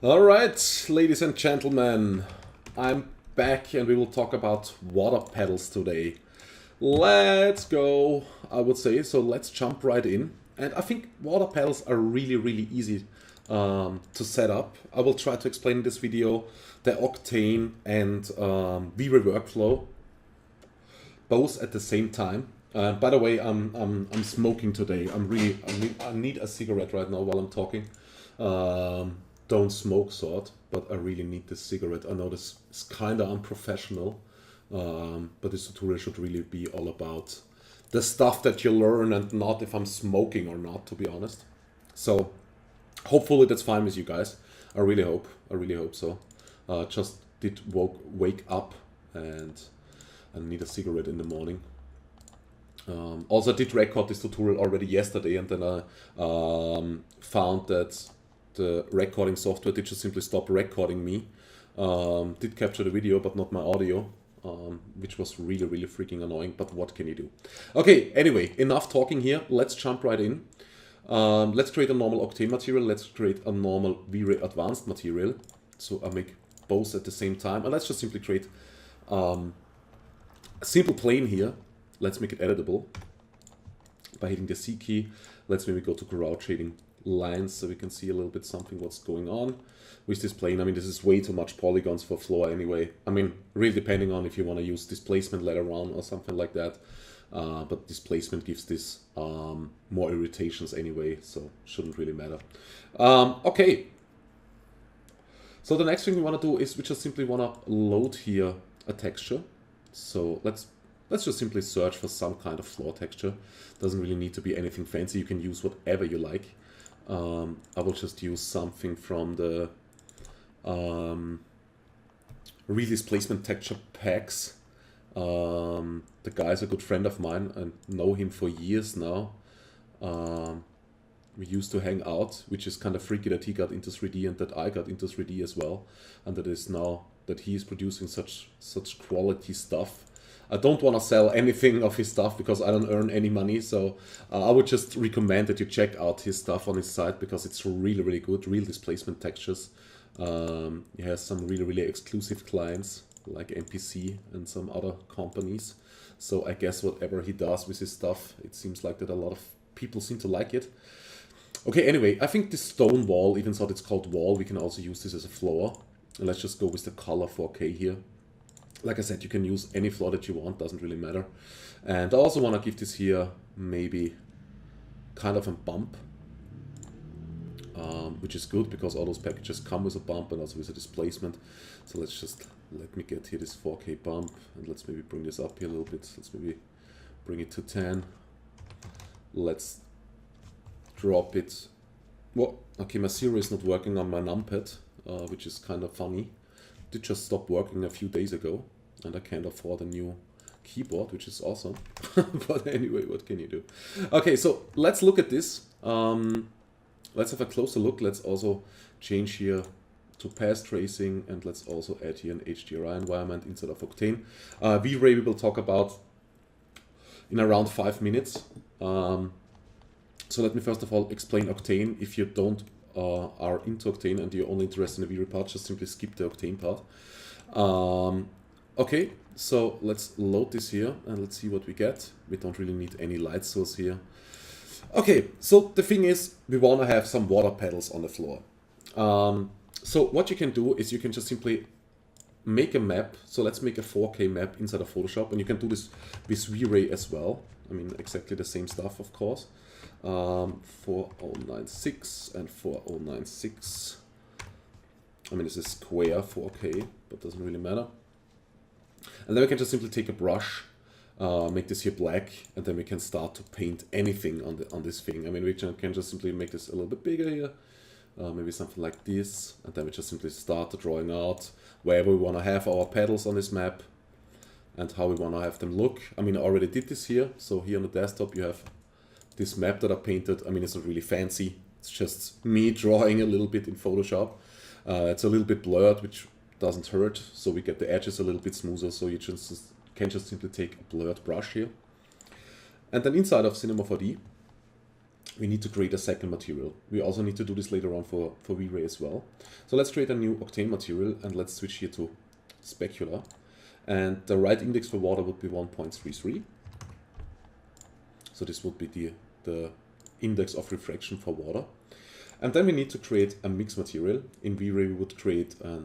Alright, ladies and gentlemen, I'm back and we will talk about water pedals today. Let's go, I would say, so let's jump right in. And I think water pedals are really easy to set up. I will try to explain in this video the Octane and V-Ray workflow, both at the same time. By the way, I'm smoking today. I need a cigarette right now while I'm talking. Don't smoke sort, but I really need this cigarette. I know this is kind of unprofessional, but this tutorial should really be all about the stuff that you learn and not if I'm smoking or not, to be honest. So hopefully that's fine with you guys. I really hope so. Just did wake up and I need a cigarette in the morning. Also, I did record this tutorial already yesterday, and then I found that the recording software did just simply stop recording me. Did capture the video, but not my audio, which was really freaking annoying, but what can you do? Okay, anyway, enough talking here. Let's jump right in. Let's create a normal Octane material. Let's create a normal V-Ray advanced material. So I make both at the same time. And let's just simply create a simple plane here. Let's make it editable by hitting the C key. Let's maybe go to grout shading lines so we can see a little bit something what's going on with this plane. I mean, this is way too much polygons for floor anyway. I mean, really depending on if you want to use displacement later on or something like that. But displacement gives this more irritations anyway, so shouldn't really matter. Okay. So the next thing we want to do is we just simply want to load here a texture. So let's just simply search for some kind of floor texture. Doesn't really need to be anything fancy. You can use whatever you like. I will just use something from the real displacement texture packs. The guy's a good friend of mine and know him for years now. We used to hang out, which is kind of freaky that he got into 3D and that I got into 3D as well. And that is now that he is producing such quality stuff. I don't want to sell anything of his stuff because I don't earn any money, so I would just recommend that you check out his stuff on his site because it's really good, real displacement textures. He has some really exclusive clients like NPC and some other companies, so I guess whatever he does with his stuff, it seems like that a lot of people seem to like it. Okay, anyway, I think this stone wall, even though it's called wall, we can also use this as a floor. And let's just go with the color 4K here. Like I said, you can use any floor that you want, doesn't really matter. And I also want to give this here maybe kind of a bump, which is good because all those packages come with a bump and also with a displacement. So let me get here this 4K bump and let's maybe bring this up here a little bit. Let's maybe bring it to 10. Let's drop it. Well, okay, my zero is not working on my numpad, which is kind of funny. Did just stop working a few days ago and I can't afford a new keyboard, which is awesome. But anyway, what can you do? Okay, so let's look at this. Let's have a closer look. Let's also change here to path tracing and let's also add here an HDRI environment instead of Octane. V-Ray we will talk about in around 5 minutes. So let me first of all explain Octane. If you don't are into Octane and you're only interested in the V-Ray part, just simply skip the Octane part. Okay, so let's load this here and let's see what we get. We don't really need any light source here. Okay, so the thing is, we want to have some water pedals on the floor. So what you can do is you can just simply make a map. So let's make a 4K map inside of Photoshop, and you can do this with V-Ray as well. I mean, exactly the same stuff, of course. 4096 and 4096. I mean, this is square 4K, but doesn't really matter. And then we can just simply take a brush, make this here black, and then we can start to paint anything on this thing. I mean, we can just simply make this a little bit bigger here, maybe something like this, and then we just simply start drawing out wherever we want to have our pedals on this map and how we want to have them look. I mean, I already did this here, so here on the desktop you have this map that I painted. I mean, it's not really fancy. It's just me drawing a little bit in Photoshop. It's a little bit blurred, which doesn't hurt. So we get the edges a little bit smoother. So you can just simply take a blurred brush here. And then inside of Cinema 4D, we need to create a second material. We also need to do this later on for V-Ray as well. So let's create a new Octane material, and let's switch here to specular. And the right index for water would be 1.33. So this would be the index of refraction for water. And then we need to create a mix material. In V-Ray we would create a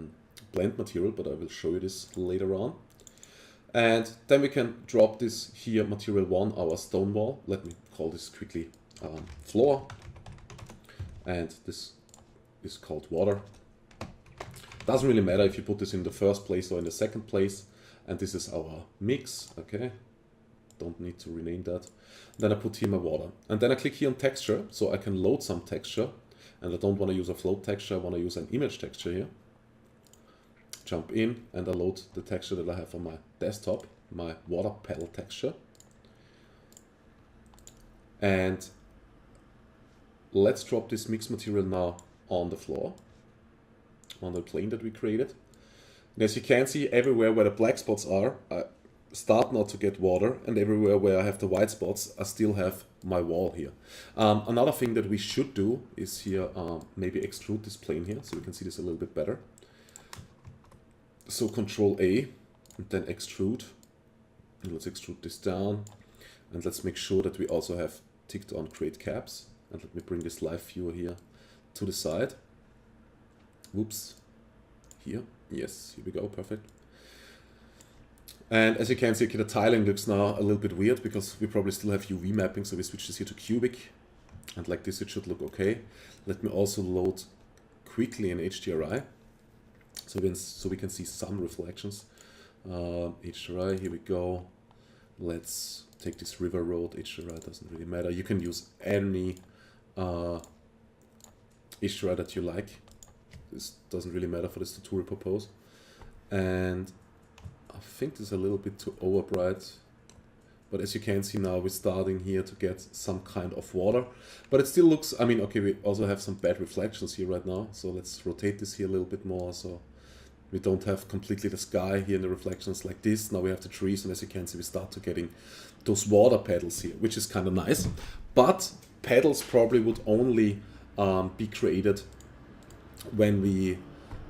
blend material, but I will show you this later on. And then we can drop this here, material 1, our stone wall. Let me call this quickly floor. And this is called water. Doesn't really matter if you put this in the first place or in the second place. And this is our mix, okay? Don't need to rename that. Then I put here my water. And then I click here on texture, so I can load some texture. And I don't want to use a float texture, I want to use an image texture here. Jump in and I load the texture that I have on my desktop, my water pedal texture. And let's drop this mix material now on the floor, on the plane that we created. And as you can see, everywhere where the black spots are, I start now to get water, and everywhere where I have the white spots, I still have my wall here. Another thing that we should do is here maybe extrude this plane here, so we can see this a little bit better. So Control A, and then extrude. And let's extrude this down, and let's make sure that we also have ticked on create caps. And let me bring this live viewer here to the side. Whoops. Here. Yes, here we go. Perfect. And as you can see, okay, the tiling looks now a little bit weird because we probably still have UV mapping, so we switch this here to cubic. And like this, it should look okay. Let me also load quickly an HDRI, so we can see some reflections. HDRI, here we go. Let's take this river road. HDRI doesn't really matter. You can use any HDRI that you like. This doesn't really matter for this tutorial purpose. And I think this is a little bit too overbright. But as you can see now, we're starting here to get some kind of water. But it still looks, I mean, okay, we also have some bad reflections here right now. So let's rotate this here a little bit more. So we don't have completely the sky here in the reflections like this. Now we have the trees, and as you can see, we start to getting those water pedals here, which is kind of nice. But pedals probably would only be created when you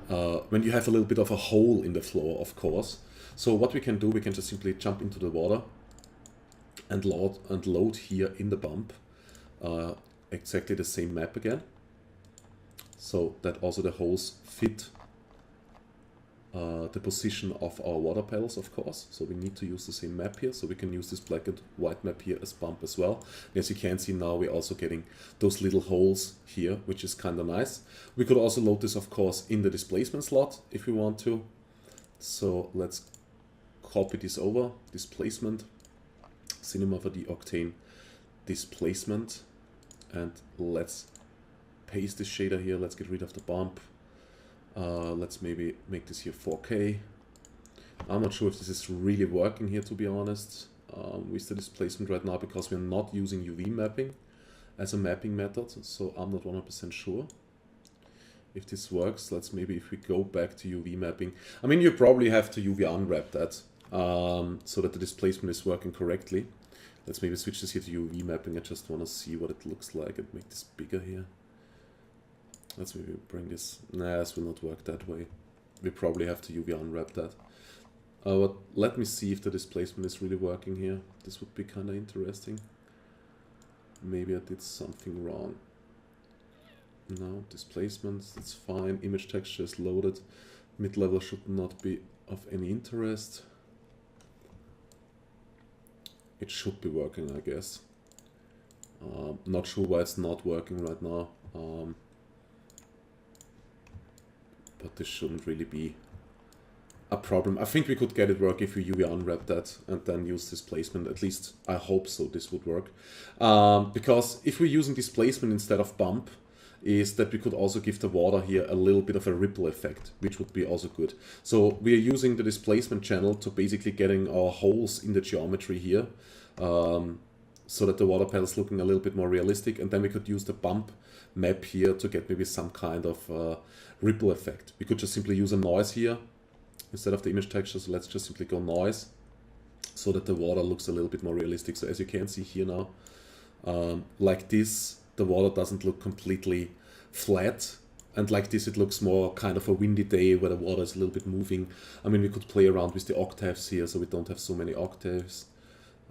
have a little bit of a hole in the floor, of course. So what we can do, we can just simply jump into the water and load here in the bump exactly the same map again, so that also the holes fit the position of our water pedals, of course. So we need to use the same map here, so we can use this black and white map here as bump as well. And as you can see now, we're also getting those little holes here, which is kind of nice. We could also load this, of course, in the displacement slot if we want to. So let's copy this over, displacement, cinema for the Octane displacement, and let's paste this shader here. Let's get rid of the bump. Let's maybe make this here 4K. I'm not sure if this is really working here, to be honest, with the displacement right now, because we're not using UV mapping as a mapping method, so I'm not 100% sure if this works. Let's maybe, if we go back to UV mapping, I mean, you probably have to UV unwrap that so that the displacement is working correctly. Let's maybe switch this here to UV mapping. I just want to see what it looks like and make this bigger here. Let's maybe bring this. Nah, this will not work that way. We probably have to UV unwrap that. But let me see if the displacement is really working here. This would be kind of interesting. Maybe I did something wrong. No, displacements, that's fine. Image texture is loaded. Mid-level should not be of any interest. It should be working, I guess. Not sure why it's not working right now. But this shouldn't really be a problem. I think we could get it work if we UV unwrap that and then use displacement. At least I hope so this would work. Because if we're using displacement instead of bump, is that we could also give the water here a little bit of a ripple effect, which would be also good. So we are using the displacement channel to basically getting our holes in the geometry here, so that the water pedal is looking a little bit more realistic, and then we could use the bump map here to get maybe some kind of ripple effect. We could just simply use a noise here instead of the image texture, so let's just simply go noise, so that the water looks a little bit more realistic. So as you can see here now, like this, the water doesn't look completely flat. And like this, it looks more kind of a windy day where the water is a little bit moving. I mean, we could play around with the octaves here, so we don't have so many octaves.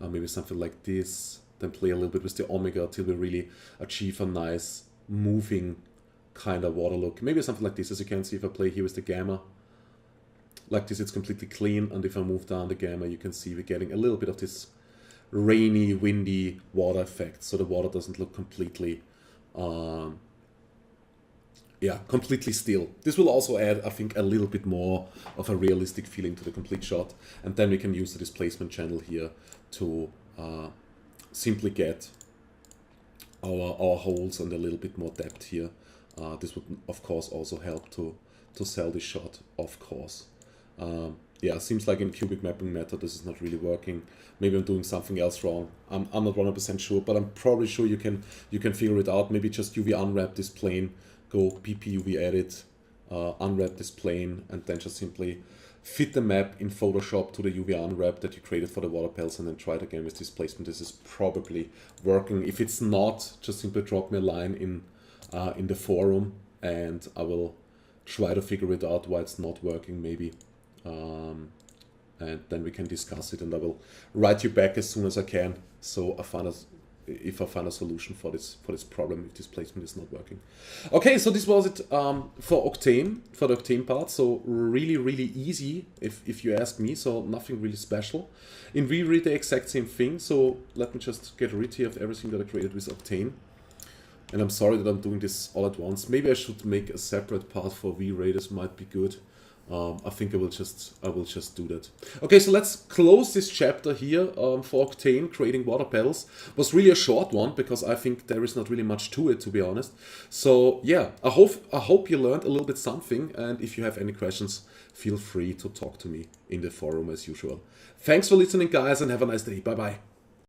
Maybe something like this. Then play a little bit with the omega till we really achieve a nice moving kind of water look. Maybe something like this. As you can see, if I play here with the gamma, like this, it's completely clean. And if I move down the gamma, you can see we're getting a little bit of this rainy, windy water effect. So the water doesn't look completely... completely still. This will also add, I think, a little bit more of a realistic feeling to the complete shot. And then we can use the displacement channel here to simply get our holes and a little bit more depth here. This would, of course, also help to sell this shot, of course. Seems like in cubic mapping method this is not really working. Maybe I'm doing something else wrong. I'm not 100% sure, but I'm probably sure you can figure it out. Maybe just UV unwrap this plane, go PP UV edit, unwrap this plane, and then just simply fit the map in Photoshop to the UV unwrap that you created for the water petals, and then try it again with displacement. This is probably working. If it's not, just simply drop me a line in the forum, and I will try to figure it out why it's not working, maybe. And then we can discuss it, and I will write you back as soon as I can. So if I find a solution for this problem, if displacement is not working. Okay, so this was it for Octane, for the Octane part. So really easy, if you ask me. So nothing really special. In V-Ray, the exact same thing. So let me just get rid here of everything that I created with Octane. And I'm sorry that I'm doing this all at once. Maybe I should make a separate part for V-Ray. This might be good. I think I will just do that. Okay, so let's close this chapter here for Octane, creating water petals. It was really a short one because I think there is not really much to it, to be honest. So yeah, I hope you learned a little bit something, and if you have any questions, feel free to talk to me in the forum as usual. Thanks for listening, guys, and have a nice day. Bye bye.